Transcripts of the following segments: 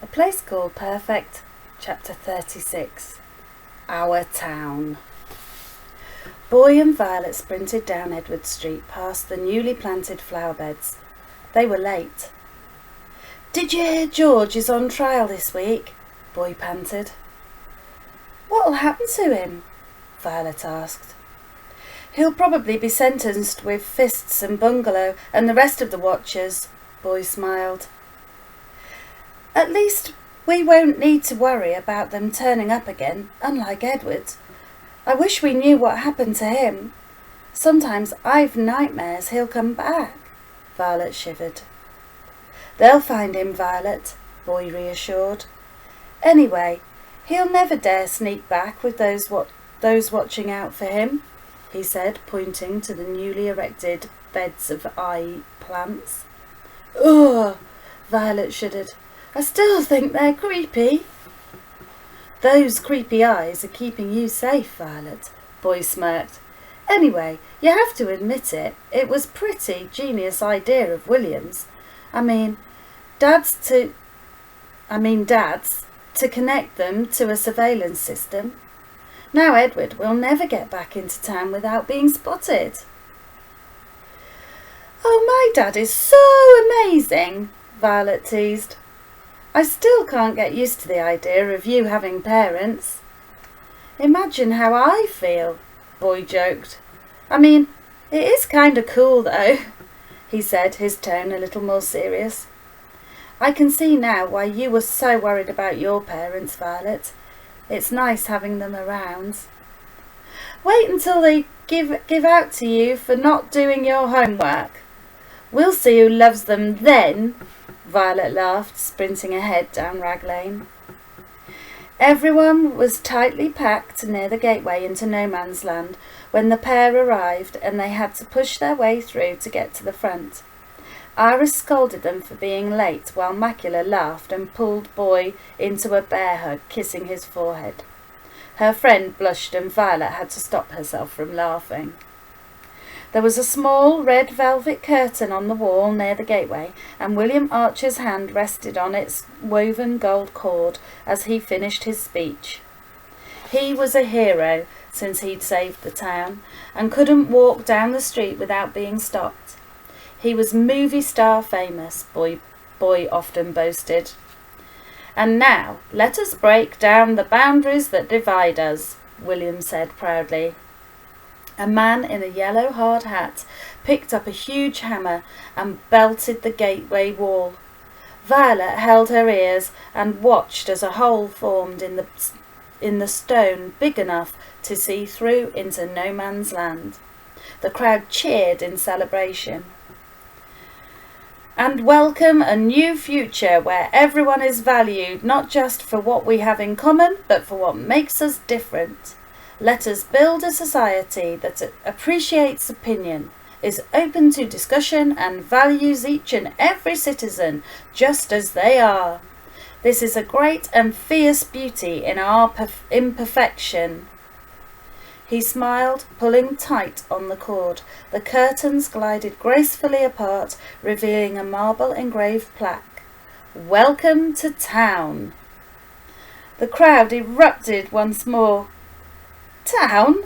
A Place Called Perfect, Chapter 36. Our Town. Boy and Violet sprinted down Edward Street past the newly planted flower beds. They were late. "Did you hear George is on trial this week?" Boy panted. "What'll happen to him?" Violet asked. "He'll probably be sentenced with Fists and Bungalow and the rest of the watchers," Boy smiled. "At least we won't need to worry about them turning up again, unlike Edward. I wish we knew what happened to him. Sometimes I've nightmares he'll come back." Violet shivered. "They'll find him, Violet," Boy reassured. "Anyway, he'll never dare sneak back with those watching out for him," he said, pointing to the newly erected beds of eye plants. "Ugh!" Violet shuddered. "I still think they're creepy." "Those creepy eyes are keeping you safe, Violet," Boy smirked. "Anyway, you have to admit it was pretty genius idea of William's. I mean, Dad's to connect them to a surveillance system. Now Edward will never get back into town without being spotted." "Oh, my dad is so amazing," Violet teased. "I still can't get used to the idea of you having parents." "Imagine how I feel," Boy joked. "I mean, it is kind of cool though," he said, his tone a little more serious. "I can see now why you were so worried about your parents, Violet. It's nice having them around." "Wait until they give out to you for not doing your homework. We'll see who loves them then," Violet laughed, sprinting ahead down Rag Lane. Everyone was tightly packed near the gateway into No Man's Land when the pair arrived, and they had to push their way through to get to the front. Iris scolded them for being late, while Macula laughed and pulled Boy into a bear hug, kissing his forehead. Her friend blushed and Violet had to stop herself from laughing. There was a small red velvet curtain on the wall near the gateway, and William Archer's hand rested on its woven gold cord as he finished his speech. He was a hero since he'd saved the town, and couldn't walk down the street without being stopped. He was movie star famous, Boy often boasted. "And now let us break down the boundaries that divide us," William said proudly. A man in a yellow hard hat picked up a huge hammer and belted the gateway wall. Violet held her ears and watched as a hole formed in the stone big enough to see through into No Man's Land. The crowd cheered in celebration. "And welcome a new future where everyone is valued not just for what we have in common, but for what makes us different. Let us build a society that appreciates opinion, is open to discussion, and values each and every citizen just as they are. This is a great and fierce beauty in our imperfection." He smiled, pulling tight on the cord. The curtains glided gracefully apart, revealing a marble-engraved plaque. "Welcome to town." The crowd erupted once more. "Town?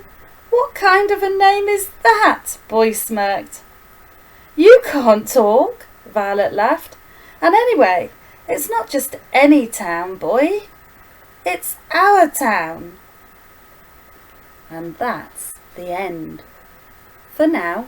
What kind of a name is that?" Boy smirked. "You can't talk," Violet laughed. "And anyway, it's not just any town, Boy. It's our town." And that's the end. For now.